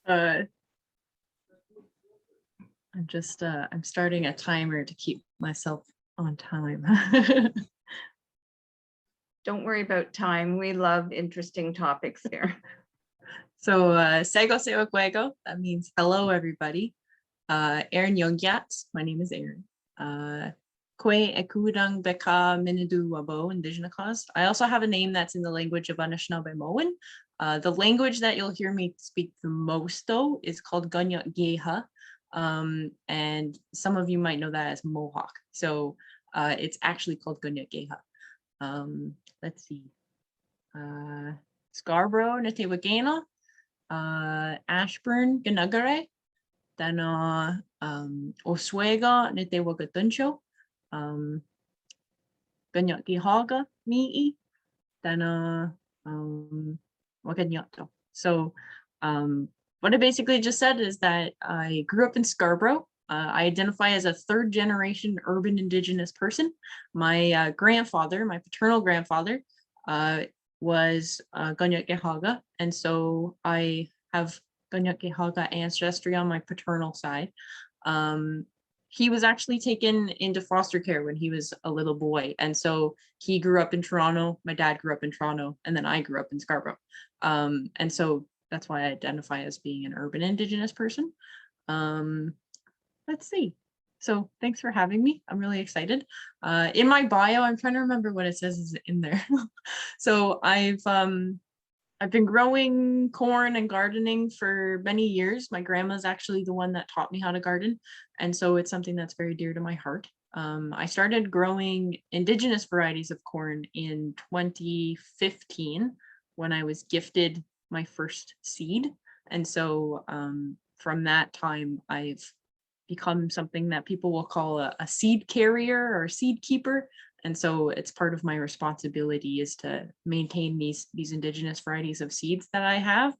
Uh, I'm starting a timer to keep myself on time. Don't worry about time. We love interesting topics here. So, Sego Seo Guego, that means hello, everybody. Erin Yongyat, my name is Erin. Kwe Ekudang Beka Minidu Wabo, indigenous. I also have a name that's in the language of Anishinaabe-Moan. The language that you'll hear me speak the most, though, is called Kanyakehaga. And some of you might know that as Mohawk. So it's actually called Kanyakeha. Let's see. Scarborough, Natewagena, Ashburn, Ganagare, then Oswego, Natewagatuncho, Kanyakehaga, Mi'i, then Waganyato. So what I basically just said is that I grew up in Scarborough. I identify as a third generation urban indigenous person. My grandfather, my paternal grandfather, was Kanyakehaga. And so I have Kanyakehaga ancestry on my paternal side. He was actually taken into foster care when he was a little boy. And so he grew up in Toronto. My dad grew up in Toronto, and then I grew up in Scarborough. And so that's why I identify as being an urban indigenous person. Let's see. So thanks for having me. I'm really excited. In my bio, I'm trying to remember what it says is in there. So I've been growing corn and gardening for many years. My grandma's actually the one that taught me how to garden. And so it's something that's very dear to my heart. I started growing indigenous varieties of corn in 2015 when I was gifted my first seed. And so from that time, I've become something that people will call a seed carrier or seed keeper. And so it's part of my responsibility is to maintain these indigenous varieties of seeds that I have.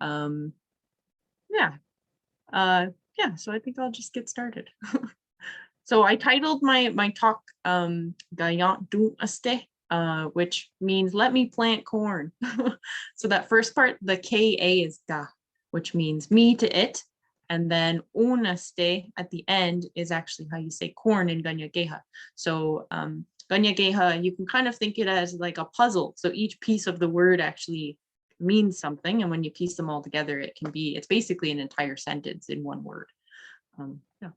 So I think I'll just get started. So I titled my talk Gayant du Aste, which means let me plant corn. So that first part, the Ka is ga, which means me to it. And then unaste at the end is actually how you say corn in Kanyakeha. So Kanyakeha, you can kind of think it as like a puzzle. So each piece of the word actually means something. And when you piece them all together, it's basically an entire sentence in one word. Yeah.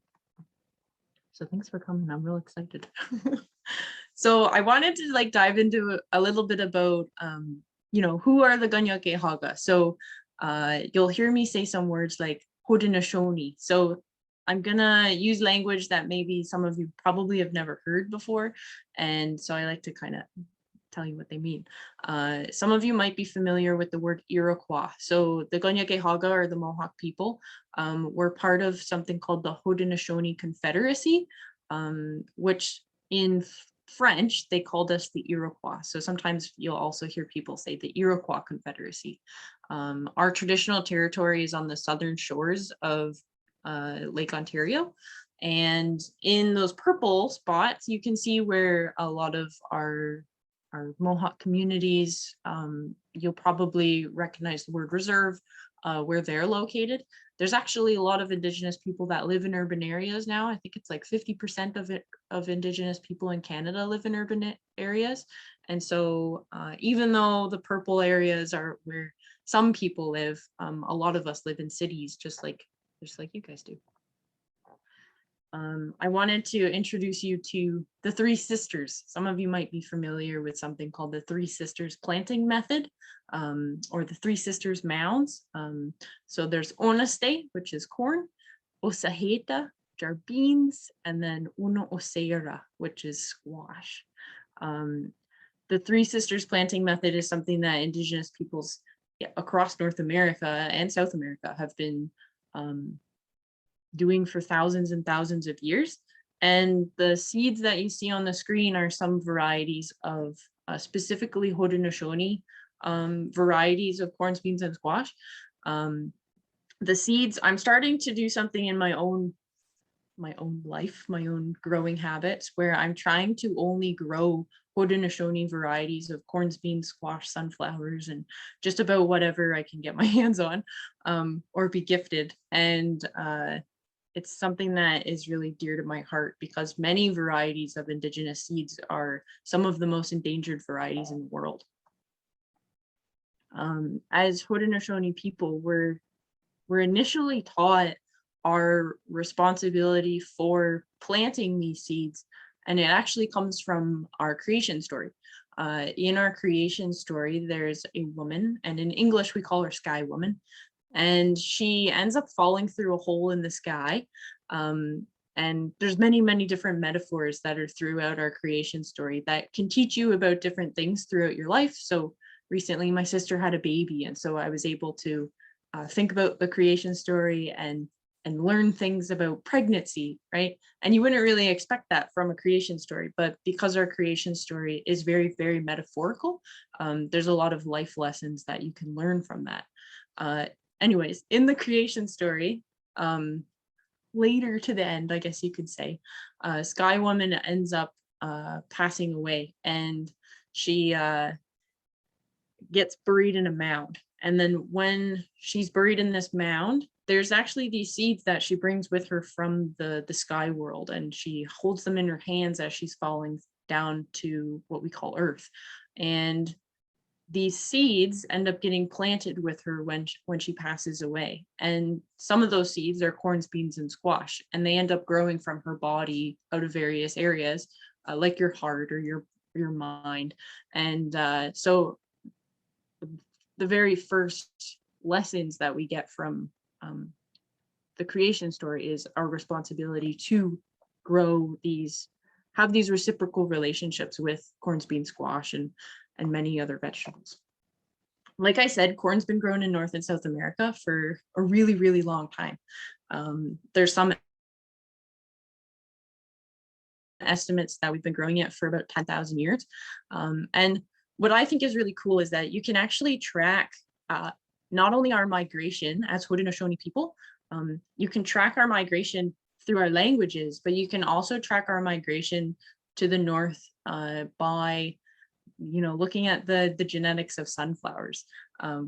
So thanks for coming. I'm real excited. So I wanted to dive into a little bit about, who are the Kanyakehaga? So you'll hear me say some words like Haudenosaunee. So I'm gonna use language that maybe some of you probably have never heard before. And so I like to kind of tell you what they mean. Some of you might be familiar with the word Iroquois. So the Kanyakehaga, or the Mohawk people, were part of something called the Haudenosaunee Confederacy, which in French, they called us the Iroquois. So sometimes you'll also hear people say the Iroquois Confederacy. Our traditional territory is on the southern shores of Lake Ontario. And in those purple spots, you can see where a lot of our Mohawk communities, you'll probably recognize the word reserve, where they're located. There's actually a lot of indigenous people that live in urban areas now. I think it's like 50% of indigenous people in Canada live in urban areas. And so even though the purple areas are where some people live, a lot of us live in cities, just like you guys do. I wanted to introduce you to the Three Sisters. Some of you might be familiar with something called the Three Sisters planting method, or the Three Sisters mounds. So there's Onaste, which is corn, Osaheta, which are beans, and then Uno Oseira, which is squash. The Three Sisters planting method is something that indigenous peoples across North America and South America have been doing for thousands and thousands of years. And the seeds that you see on the screen are some varieties of specifically Haudenosaunee varieties of corn, beans, and squash. The seeds, I'm starting to do something in my own my own life, my own growing habits, where I'm trying to only grow Haudenosaunee varieties of corns, beans, squash, sunflowers, and just about whatever I can get my hands on, or be gifted. And it's something that is really dear to my heart because many varieties of indigenous seeds are some of the most endangered varieties in the world. As Haudenosaunee people, we're initially taught our responsibility for planting these seeds, and it actually comes from our creation story. In our creation story, there's a woman, and in English we call her Sky Woman, and she ends up falling through a hole in the sky. And there's many different metaphors that are throughout our creation story that can teach you about different things throughout your life. So recently my sister had a baby, and so I was able to think about the creation story and learn things about pregnancy, right? And you wouldn't really expect that from a creation story, but because our creation story is very metaphorical, there's a lot of life lessons that you can learn from that. Anyways, in the creation story, later to the end, I guess you could say, Sky Woman ends up passing away, and she gets buried in a mound. And then when she's buried in this mound, there's actually these seeds that she brings with her from the sky world, and she holds them in her hands as she's falling down to what we call Earth. And these seeds end up getting planted with her when she passes away. And some of those seeds are corns, beans, and squash, and they end up growing from her body out of various areas, like your heart or your mind. And so the very first lessons that we get from the creation story is our responsibility to grow these, have these reciprocal relationships with corns, beans, squash, and many other vegetables. Like I said, corn's been grown in North and South America for a really long time. There's some estimates that we've been growing it for about 10,000 years. And what I think is really cool is that you can actually track not only our migration as Haudenosaunee people, you can track our migration through our languages, but you can also track our migration to the north by, looking at the genetics of sunflowers,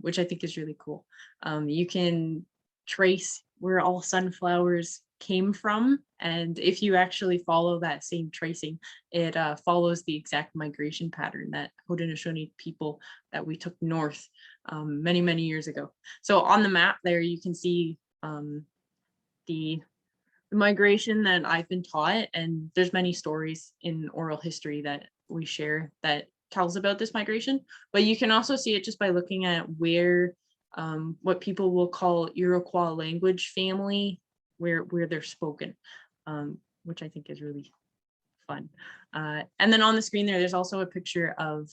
which I think is really cool. You can trace where all sunflowers came from, and if you actually follow that same tracing, it follows the exact migration pattern that Haudenosaunee people that we took north many years ago. So on the map there, you can see the migration that I've been taught, and there's many stories in oral history that we share that tells about this migration, but you can also see it just by looking at where what people will call Iroquois language family, where they're spoken, which I think is really fun. And then on the screen there's also a picture of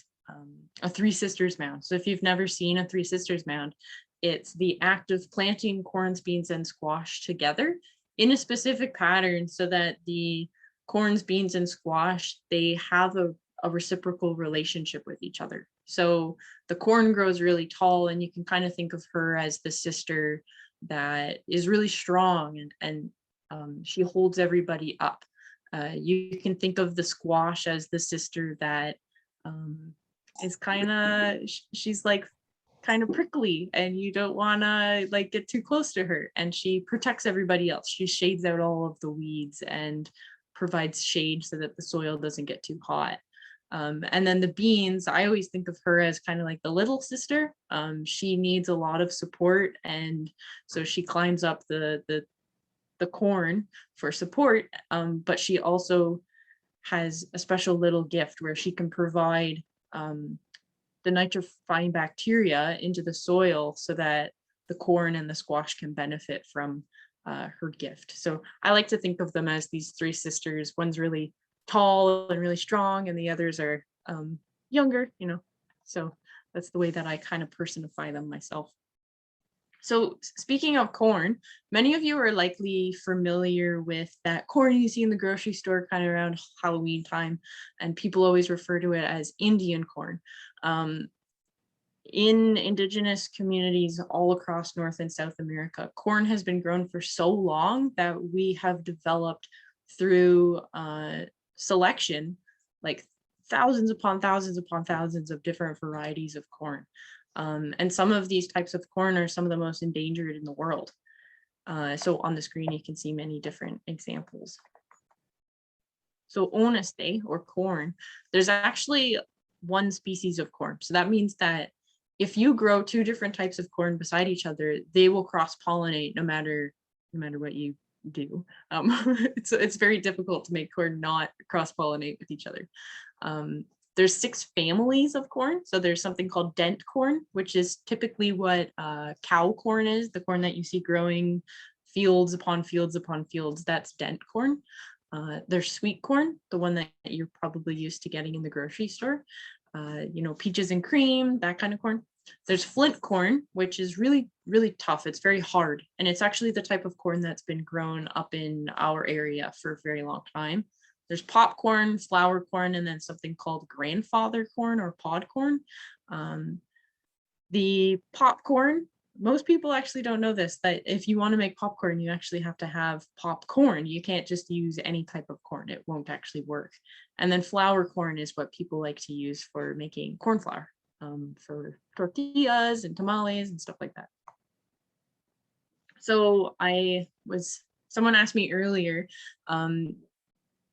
a Three Sisters mound. So if you've never seen a Three Sisters mound, it's the act of planting corns, beans, and squash together in a specific pattern so that the corns, beans, and squash, they have a reciprocal relationship with each other. So the corn grows really tall, and you can kind of think of her as the sister that is really strong, and she holds everybody up. You can think of the squash as the sister that is kind of, she's like kind of prickly, and you don't want to like get too close to her, and she protects everybody else. She shades out all of the weeds and provides shade so that the soil doesn't get too hot. And then the beans, I always think of her as kind of like the little sister. She needs a lot of support, and so she climbs up the corn for support, but she also has a special little gift where she can provide the nitrifying bacteria into the soil so that the corn and the squash can benefit from her gift. So I like to think of them as these three sisters. One's really tall and really strong, and the others are younger, so that's the way that I kind of personify them myself. So speaking of corn, many of you are likely familiar with that corn you see in the grocery store kind of around Halloween time, and people always refer to it as Indian corn. in indigenous communities all across North and South America, corn has been grown for so long that we have developed through selection, like thousands upon thousands upon thousands of different varieties of corn. And some of these types of corn are some of the most endangered in the world. So on the screen, you can see many different examples. So oneste, or corn, there's actually one species of corn. So that means that if you grow two different types of corn beside each other, they will cross-pollinate no matter what you do. It's very difficult to make corn not cross-pollinate with each other. There's 6 families of corn. So there's something called dent corn, which is typically what cow corn is, the corn that you see growing fields upon fields upon fields. That's dent corn. There's sweet corn, the one that you're probably used to getting in the grocery store. You know, peaches and cream, that kind of corn. There's flint corn, which is really, really tough. It's very hard. And it's actually the type of corn that's been grown up in our area for a very long time. There's popcorn, flour corn, and then something called grandfather corn or pod corn. The popcorn, most people actually don't know this, that if you want to make popcorn, you actually have to have popcorn. You can't just use any type of corn. It won't actually work. And then flour corn is what people like to use for making corn flour, for tortillas and tamales and stuff like that. So someone asked me earlier,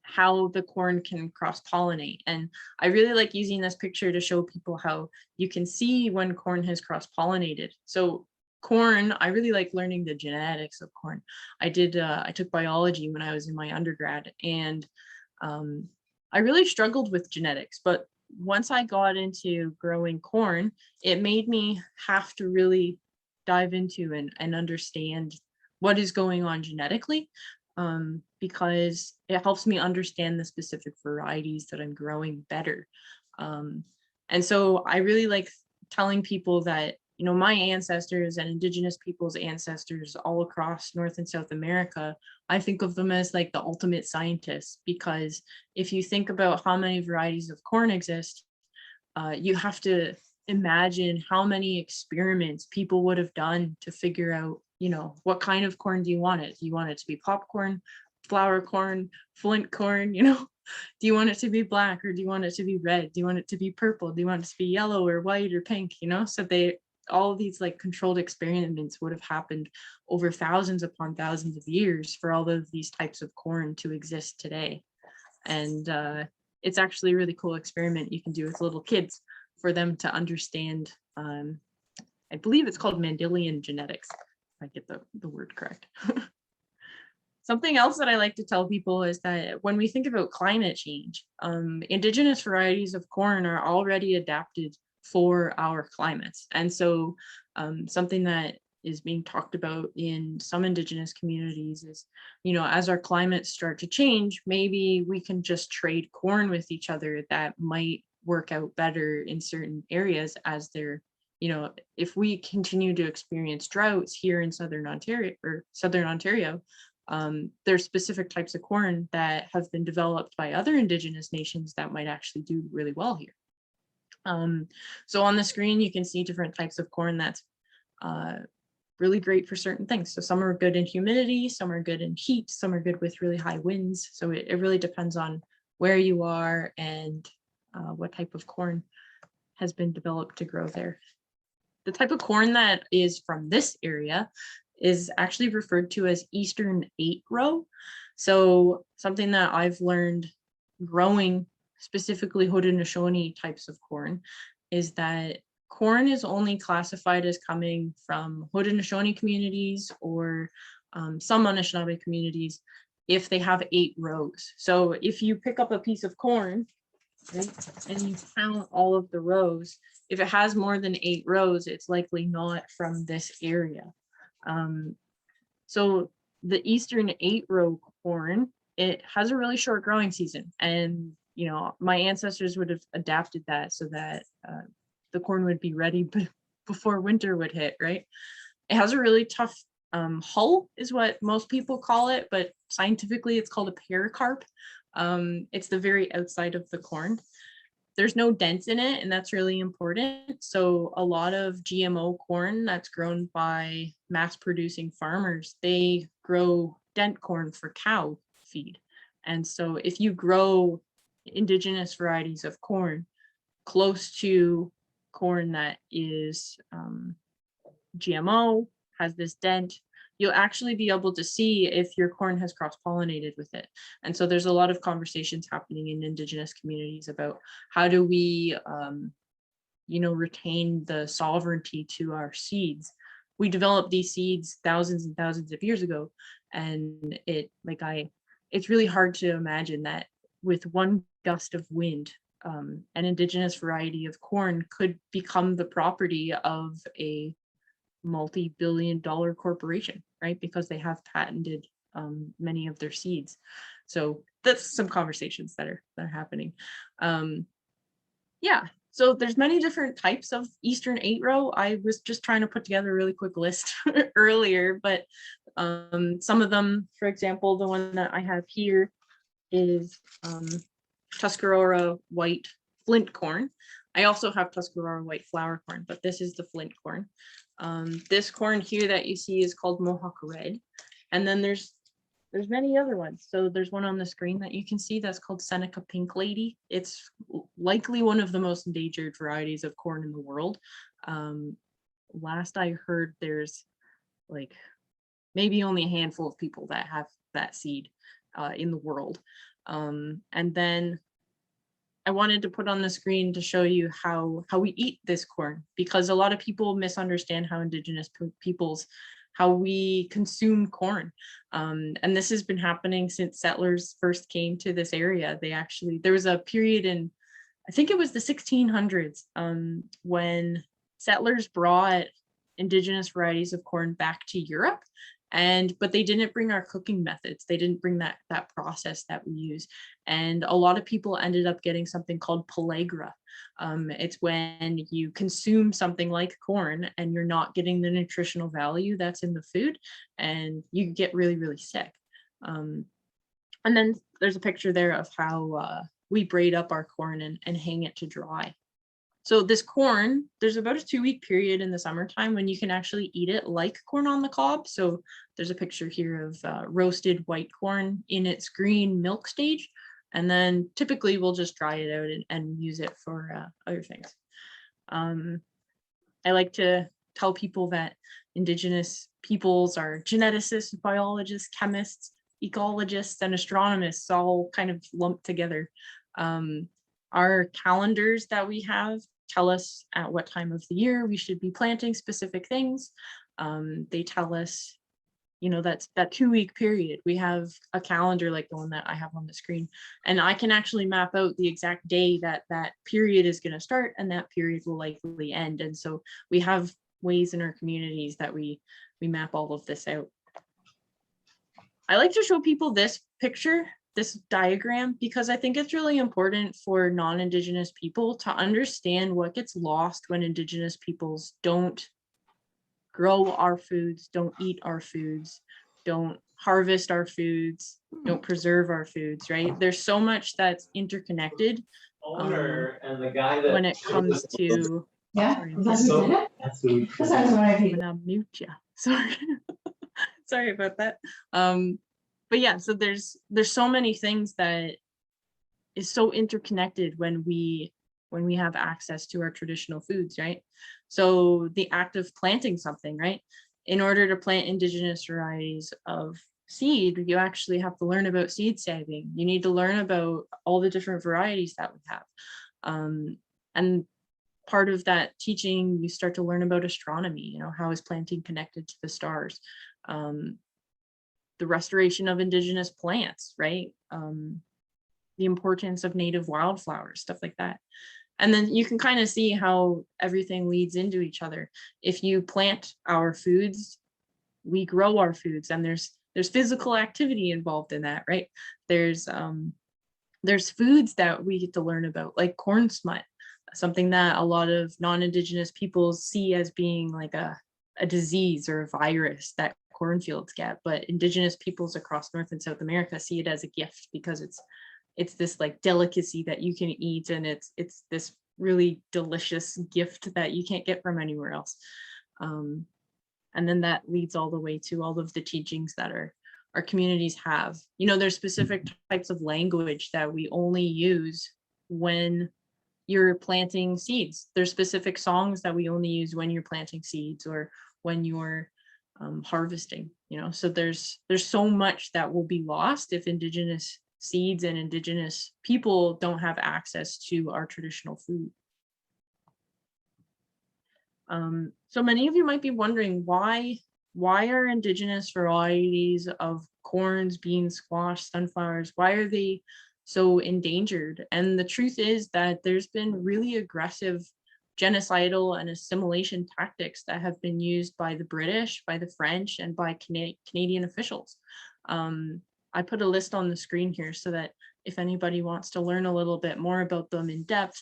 how the corn can cross-pollinate. And I really like using this picture to show people how you can see when corn has cross-pollinated. So corn, I really like learning the genetics of corn. I took biology when I was in my undergrad, and I really struggled with genetics, but once I got into growing corn, it made me have to really dive into and understand what is going on genetically. Because it helps me understand the specific varieties that I'm growing better. And so I really like telling people that, you know, my ancestors and indigenous people's ancestors all across North and South America, I think of them as like the ultimate scientists, because if you think about how many varieties of corn exist, you have to imagine how many experiments people would have done to figure out, you know, what kind of corn do you want it? Do you want it to be popcorn, flour corn, flint corn, you know? Do you want it to be black, or do you want it to be red? Do you want it to be purple? Do you want it to be yellow or white or pink, you know? So all of these like controlled experiments would have happened over thousands upon thousands of years for all of these types of corn to exist today. And it's actually a really cool experiment you can do with little kids for them to understand. I believe it's called Mendelian genetics, if I get the word correct. Something else that I like to tell people is that when we think about climate change, indigenous varieties of corn are already adapted for our climates. And so something that is being talked about in some indigenous communities is, you know, as our climates start to change, maybe we can just trade corn with each other that might work out better in certain areas, as they're, you know, if we continue to experience droughts here in Southern Ontario, there's specific types of corn that have been developed by other indigenous nations that might actually do really well here. So on the screen, you can see different types of corn that's really great for certain things. So some are good in humidity, some are good in heat, some are good with really high winds. So it really depends on where you are and what type of corn has been developed to grow there. The type of corn that is from this area is actually referred to as Eastern 8-row. So something that I've learned growing specifically Haudenosaunee types of corn is that corn is only classified as coming from Haudenosaunee communities or some Anishinaabe communities if they have 8 rows. So if you pick up a piece of corn, right, and you count all of the rows, if it has more than 8 rows, it's likely not from this area. So the Eastern 8-row corn, it has a really short growing season, and you know, my ancestors would have adapted that so that the corn would be ready before winter would hit, right? It has a really tough hull is what most people call it, but scientifically it's called a pericarp. It's the very outside of the corn. there's no dents in it, and that's really important. So a lot of GMO corn that's grown by mass producing farmers, they grow dent corn for cow feed. And so if you grow indigenous varieties of corn close to corn that is GMO, has this dent, you'll actually be able to see if your corn has cross-pollinated with it. And so there's a lot of conversations happening in indigenous communities about how do we, retain the sovereignty to our seeds. We developed these seeds thousands and thousands of years ago, and it's really hard to imagine that with one gust of wind, an indigenous variety of corn could become the property of a multi-billion-dollar corporation, right? Because they have patented many of their seeds. So that's some conversations that are happening. Yeah, so there's many different types of Eastern 8-row. I was just trying to put together a really quick list earlier, but some of them, for example, the one that I have here is Tuscarora white flint corn. I also have Tuscarora white flour corn, but this is the flint corn. This corn here that you see is called Mohawk red. And then there's many other ones. So there's one on the screen that you can see that's called Seneca Pink Lady. It's likely one of the most endangered varieties of corn in the world. Last I heard, there's like maybe only a handful of people that have that seed in the world. And then I wanted to put on the screen to show you how we eat this corn, because a lot of people misunderstand how indigenous peoples, how we consume corn. And this has been happening since settlers first came to this area. There was a period in, I think it was the 1600s, when settlers brought indigenous varieties of corn back to Europe. But they didn't bring our cooking methods. They didn't bring that process that we use. And a lot of people ended up getting something called pellagra. It's when you consume something like corn and you're not getting the nutritional value that's in the food, and you get really, really sick. And then there's a picture there of how we braid up our corn and hang it to dry. So this corn, there's about a 2-week period in the summertime when you can actually eat it like corn on the cob. So there's a picture here of roasted white corn in its green milk stage. And then typically we'll just dry it out and use it for other things. I like to tell people that indigenous peoples are geneticists, biologists, chemists, ecologists, and astronomists all kind of lumped together. Our calendars that we have tell us at what time of the year we should be planting specific things. They tell us, that's that 2-week period. We have a calendar like the one that I have on the screen, and I can actually map out the exact day that period is going to start and that period will likely end. And so we have ways in our communities that we map all of this out. I like to show people this picture, this diagram, because I think it's really important for non-Indigenous people to understand what gets lost when Indigenous peoples don't grow our foods, don't eat our foods, don't harvest our foods, don't preserve our foods, right? There's so much that's interconnected when it comes to, sorry, I'm gonna mute you. Sorry. Sorry about that. But yeah, so there's so many things that is so interconnected when we have access to our traditional foods, right? So the act of planting something, right? In order to plant indigenous varieties of seed, you actually have to learn about seed saving. You need to learn about all the different varieties that we have. And part of that teaching, you start to learn about astronomy, how is planting connected to the stars? The restoration of indigenous plants, right? The importance of native wildflowers, stuff like that. And then you can kind of see how everything leads into each other. If you plant our foods, we grow our foods, and there's physical activity involved in that, right? There's foods that we get to learn about, like corn smut, something that a lot of non-Indigenous peoples see as being like a disease or a virus that cornfields get, but Indigenous peoples across North and South America see it as a gift because it's this like delicacy that you can eat, and it's this really delicious gift that you can't get from anywhere else. And then that leads all the way to all of the teachings that our communities have. You know, there's specific types of language that we only use when you're planting seeds. There's specific songs that we only use when you're planting seeds or when you're harvesting, you know. So there's so much that will be lost if indigenous seeds and indigenous people don't have access to our traditional food. So many of you might be wondering why are indigenous varieties of corns, beans, squash, sunflowers, why are they so endangered? And the truth is that there's been really aggressive genocidal and assimilation tactics that have been used by the British, by the French, and by Canadian officials. I put a list on the screen here so that if anybody wants to learn a little bit more about them in depth,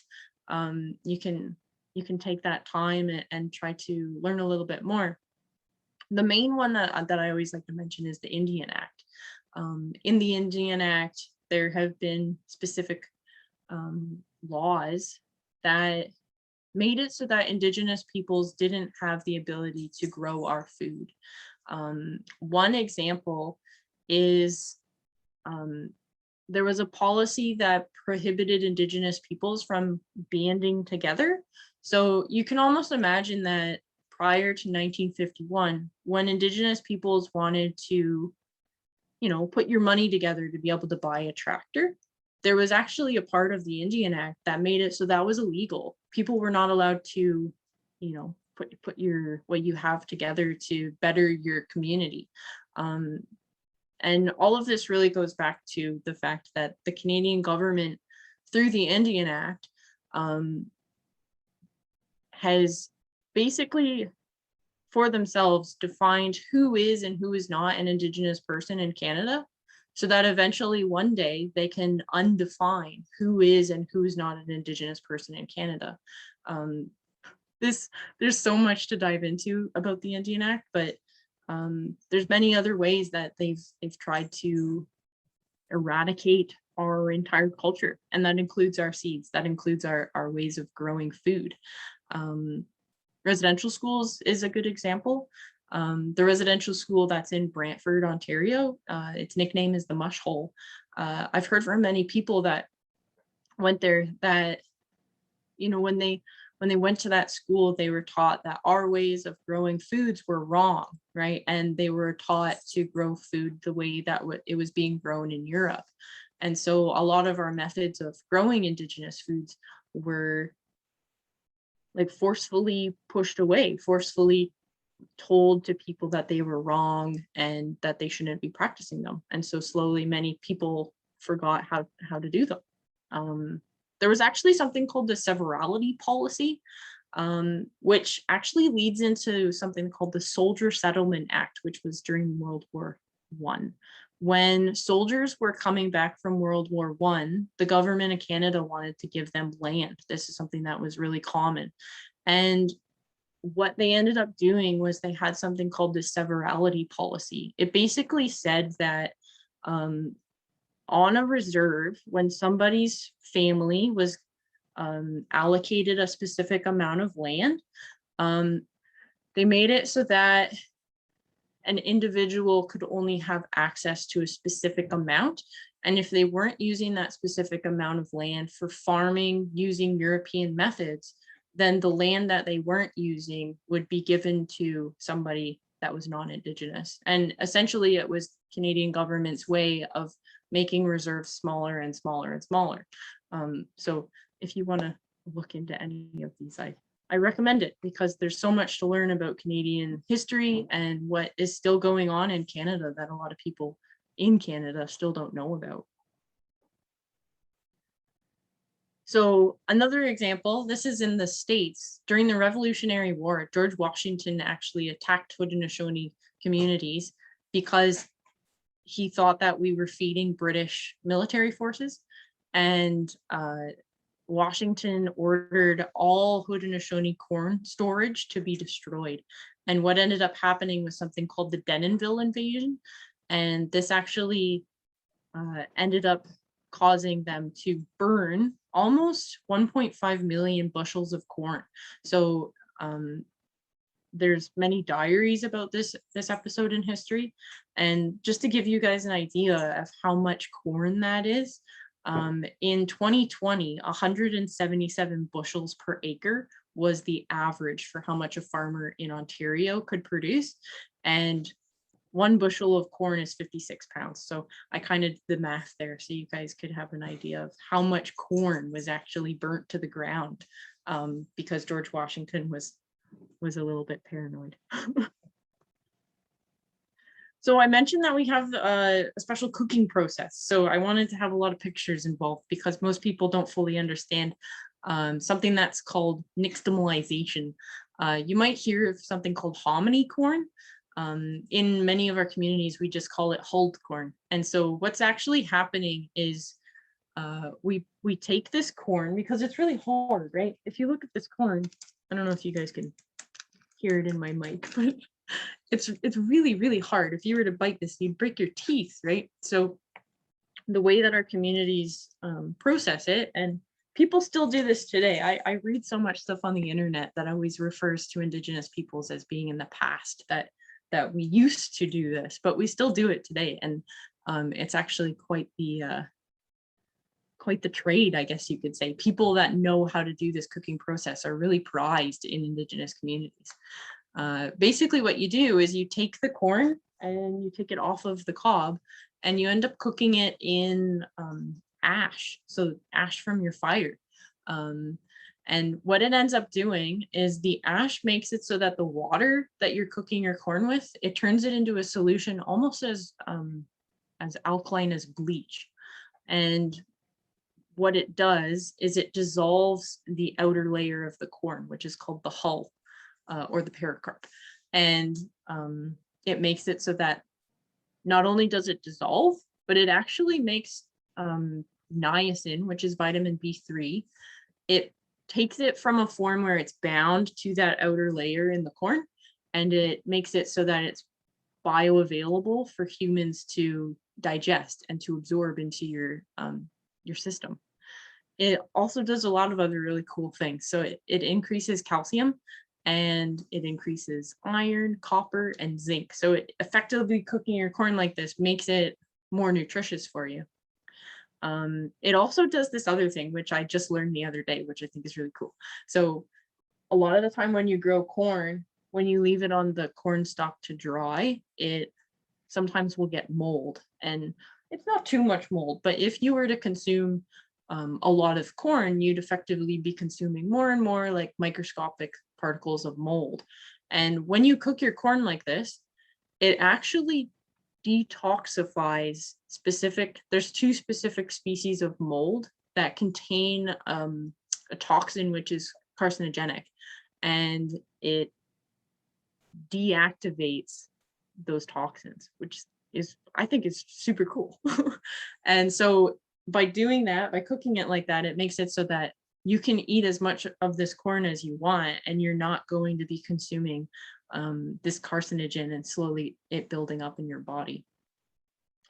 you can take that time and try to learn a little bit more. The main one that I always like to mention is the Indian Act. In the Indian Act, there have been specific laws that made it so that indigenous peoples didn't have the ability to grow our food. One example is there was a policy that prohibited indigenous peoples from banding together. So you can almost imagine that prior to 1951, when indigenous peoples wanted to, you know, put your money together to be able to buy a tractor, there was actually a part of the Indian Act that made it so that was illegal. People were not allowed to, you know, put your what you have together to better your community. And all of this really goes back to the fact that the Canadian government, through the Indian Act, has basically for themselves defined who is and who is not an Indigenous person in Canada, so that eventually one day they can undefine who is and who is not an Indigenous person in Canada. There's so much to dive into about the Indian Act, but there's many other ways that they've tried to eradicate our entire culture, and that includes our seeds, that includes our ways of growing food. Residential schools is a good example. The residential school that's in Brantford, Ontario, its nickname is the Mush Hole. I've heard from many people that went there that, you know, when they went to that school, they were taught that our ways of growing foods were wrong, right? And they were taught to grow food the way that it was being grown in Europe. And so a lot of our methods of growing indigenous foods were like forcefully pushed away, forcefully told to people that they were wrong and that they shouldn't be practicing them. And so slowly many people forgot how to do them. There was actually something called the severalty policy, which actually leads into something called the Soldier Settlement Act, which was during World War I. When soldiers were coming back from World War I, the government of Canada wanted to give them land. This is something that was really common. And what they ended up doing was they had something called the severalty policy. It basically said that on a reserve, when somebody's family was allocated a specific amount of land, they made it so that an individual could only have access to a specific amount. And if they weren't using that specific amount of land for farming using European methods, then the land that they weren't using would be given to somebody that was non-Indigenous. And essentially it was Canadian government's way of making reserves smaller and smaller and smaller. So if you want to look into any of these, I recommend it, because there's so much to learn about Canadian history and what is still going on in Canada that a lot of people in Canada still don't know about. So another example, this is in the States. During the Revolutionary War, George Washington actually attacked Haudenosaunee communities because he thought that we were feeding British military forces. And Washington ordered all Haudenosaunee corn storage to be destroyed. And what ended up happening was something called the Denonville invasion. And this actually ended up causing them to burn almost 1.5 million bushels of corn. So there's many diaries about this episode in history. And just to give you guys an idea of how much corn that is, in 2020, 177 bushels per acre was the average for how much a farmer in Ontario could produce. And 1 bushel of corn is 56 pounds. So I kind of did the math there so you guys could have an idea of how much corn was actually burnt to the ground, because George Washington was a little bit paranoid. So I mentioned that we have a special cooking process. So I wanted to have a lot of pictures involved because most people don't fully understand something that's called nixtamalization. You might hear of something called hominy corn. In many of our communities, we just call it hulled corn. And so what's actually happening is we take this corn because it's really hard, right? If you look at this corn, I don't know if you guys can hear it in my mic, but it's really, really hard. If you were to bite this, you'd break your teeth, right? So the way that our communities process it, and people still do this today. I read so much stuff on the internet that always refers to Indigenous peoples as being in the past, that we used to do this, but we still do it today. And it's actually quite the trade, I guess you could say. People that know how to do this cooking process are really prized in Indigenous communities. Basically what you do is you take the corn and you take it off of the cob and you end up cooking it in ash, so ash from your fire. And what it ends up doing is the ash makes it so that the water that you're cooking your corn with, it turns it into a solution almost as alkaline as bleach. And what it does is it dissolves the outer layer of the corn, which is called the hull or the pericarp. And it makes it so that not only does it dissolve, but it actually makes niacin, which is vitamin B3. It takes it from a form where it's bound to that outer layer in the corn, and it makes it so that it's bioavailable for humans to digest and to absorb into your system. It also does a lot of other really cool things. So it increases calcium and it increases iron, copper, and zinc. So it effectively cooking your corn like this makes it more nutritious for you. It also does this other thing, which I just learned the other day, which I think is really cool. So a lot of the time when you grow corn, when you leave it on the corn stalk to dry, it sometimes will get mold. And it's not too much mold, but if you were to consume a lot of corn, you'd effectively be consuming more and more like microscopic particles of mold. And when you cook your corn like this, it actually detoxifies there's 2 specific species of mold that contain a toxin which is carcinogenic, and it deactivates those toxins, which I think is super cool. And so by doing that, by cooking it like that, it makes it so that you can eat as much of this corn as you want, and you're not going to be consuming this carcinogen and slowly it building up in your body.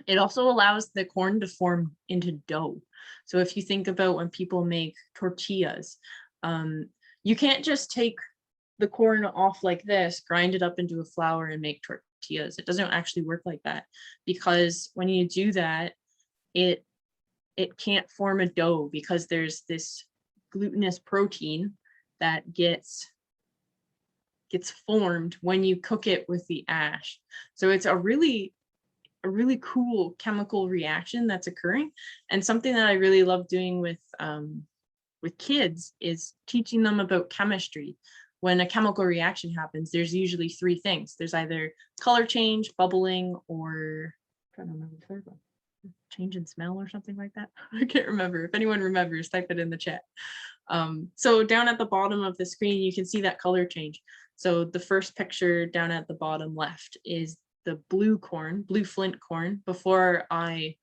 It also allows the corn to form into dough. So if you think about when people make tortillas, you can't just take the corn off like this, grind it up into a flour and make tortillas. It doesn't actually work like that, because when you do that, it can't form a dough because there's this glutinous protein that gets formed when you cook it with the ash. So it's a really cool chemical reaction that's occurring. And something that I really love doing with kids is teaching them about chemistry. When a chemical reaction happens, there's usually 3 things. There's either color change, bubbling, or I'm trying to remember the third one. Change in smell or something like that. I can't remember. If anyone remembers, type it in the chat. So down at the bottom of the screen, you can see that color change. So the first picture down at the bottom left is the blue flint corn before I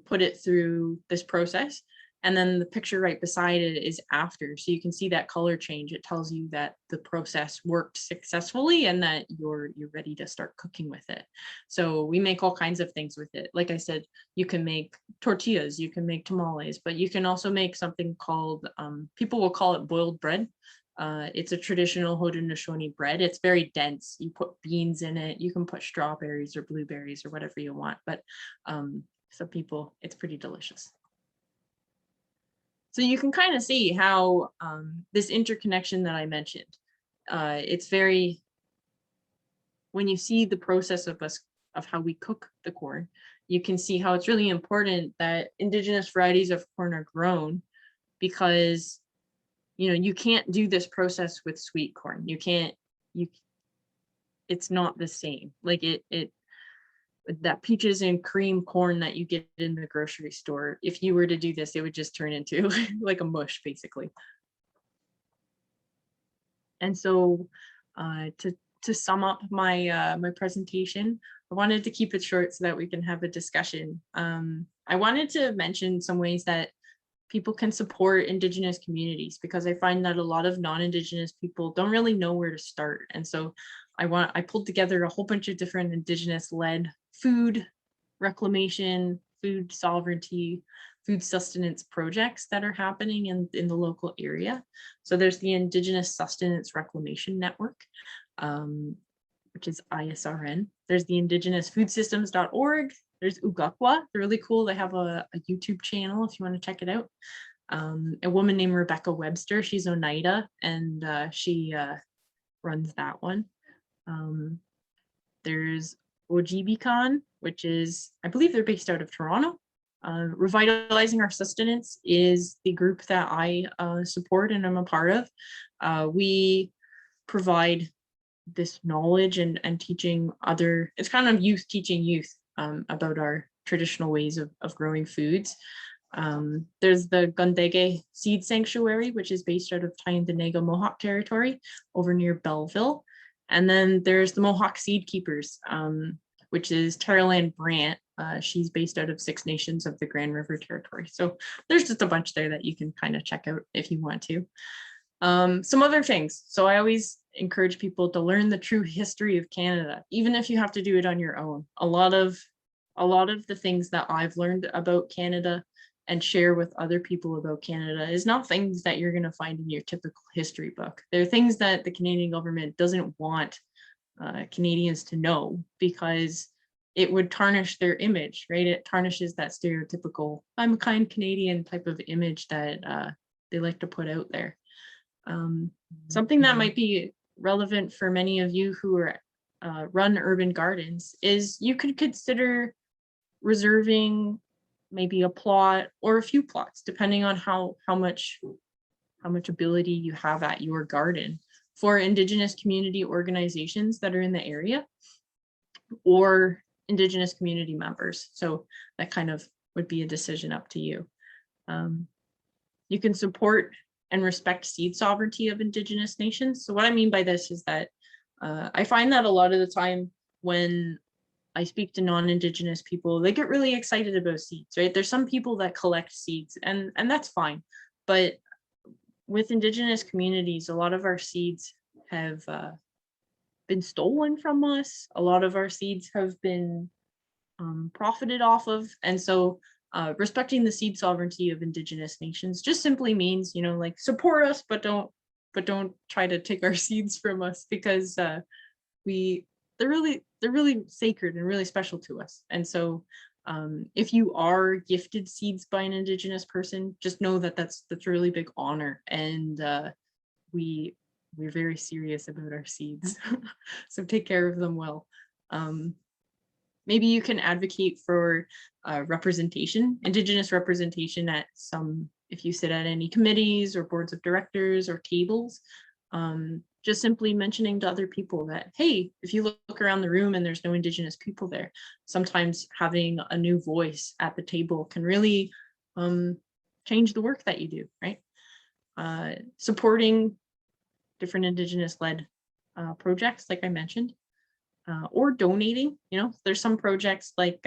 put it through this process. And then the picture right beside it is after. So you can see that color change. It tells you that the process worked successfully and that you're ready to start cooking with it. So we make all kinds of things with it. Like I said, you can make tortillas, you can make tamales, but you can also make something called, people will call it boiled bread. It's a traditional Haudenosaunee bread. It's very dense. You put beans in it. You can put strawberries or blueberries or whatever you want, but some people, it's pretty delicious. So you can kind of see how this interconnection that I mentioned, it's very, when you see the process of how we cook the corn, you can see how it's really important that indigenous varieties of corn are grown, because you can't do this process with sweet corn. It's not the same. Like that peaches and cream corn that you get in the grocery store, if you were to do this, it would just turn into like a mush, basically. And so to sum up my my presentation, I wanted to keep it short so that we can have a discussion. I wanted to mention some ways that people can support Indigenous communities, because I find that a lot of non-Indigenous people don't really know where to start. And so I pulled together a whole bunch of different Indigenous-led food reclamation, food sovereignty, food sustenance projects that are happening in the local area. So there's the Indigenous Sustenance Reclamation Network, which is ISRN. There's the indigenousfoodsystems.org. There's Ugakwa. They're really cool. They have a YouTube channel if you want to check it out. A woman named Rebecca Webster, she's Oneida, and she runs that one. There's Ojibikon, which is, I believe they're based out of Toronto. Revitalizing Our Sustenance is the group that I support and I'm a part of. We provide this knowledge and teaching other, it's kind of youth teaching youth about our traditional ways of growing foods. There's the Gundege Seed Sanctuary, which is based out of Tyendinaga Mohawk territory over near Belleville. And then there's the Mohawk Seed Keepers, which is Taraland Brant. She's based out of Six Nations of the Grand River Territory. So there's just a bunch there that you can kind of check out if you want to. Some other things. So I always encourage people to learn the true history of Canada, even if you have to do it on your own. A lot of the things that I've learned about Canada and share with other people about Canada is not things that you're going to find in your typical history book. They're things that the Canadian government doesn't want Canadians to know, because it would tarnish their image, right? It tarnishes that stereotypical I'm a kind Canadian type of image that they like to put out there. Something that might be relevant for many of you who are run urban gardens is you could consider reserving maybe a plot or a few plots, depending on how much ability you have at your garden, for Indigenous community organizations that are in the area or Indigenous community members. So that kind of would be a decision up to you. You can support and respect seed sovereignty of Indigenous nations. So what I mean by this is that I find that a lot of the time when I speak to non-Indigenous people, they get really excited about seeds, right? There's some people that collect seeds, and that's fine. But with Indigenous communities, a lot of our seeds have been stolen from us. A lot of our seeds have been profited off of. And so respecting the seed sovereignty of Indigenous nations just simply means, like, support us, but don't try to take our seeds from us, because they're really sacred and really special to us. And so if you are gifted seeds by an Indigenous person, just know that that's a really big honor, and we're very serious about our seeds. So take care of them well. Maybe you can advocate for representation, Indigenous representation at if you sit at any committees or boards of directors or tables, just simply mentioning to other people that, hey, if you look around the room and there's no Indigenous people there, sometimes having a new voice at the table can really change the work that you do, right? Supporting different Indigenous-led projects, like I mentioned, or donating. There's some projects like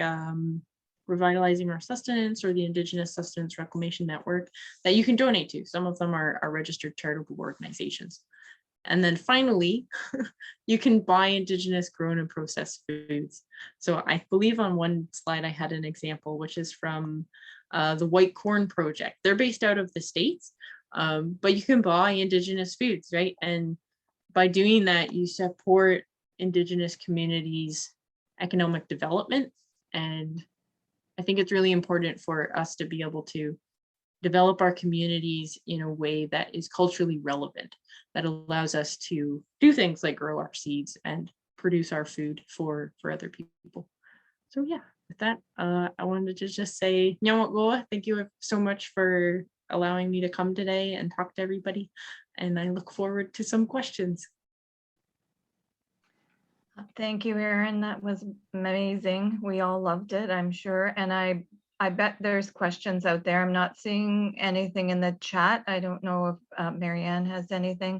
Revitalizing Our Sustenance or the Indigenous Sustenance Reclamation Network that you can donate to. Some of them are registered charitable organizations. And then finally, you can buy Indigenous grown and processed foods. So I believe on one slide I had an example, which is from the White Corn Project. They're based out of the States, but you can buy Indigenous foods, right? And by doing that, you support Indigenous communities' economic development. And I think it's really important for us to be able to develop our communities in a way that is culturally relevant, that allows us to do things like grow our seeds and produce our food for other people. So yeah, with that, I wanted to just say, Nyawat, thank you so much for allowing me to come today and talk to everybody. And I look forward to some questions. Thank you, Erin. That was amazing. We all loved it, I'm sure. And I bet there's questions out there. I'm not seeing anything in the chat. I don't know if Marianne has anything.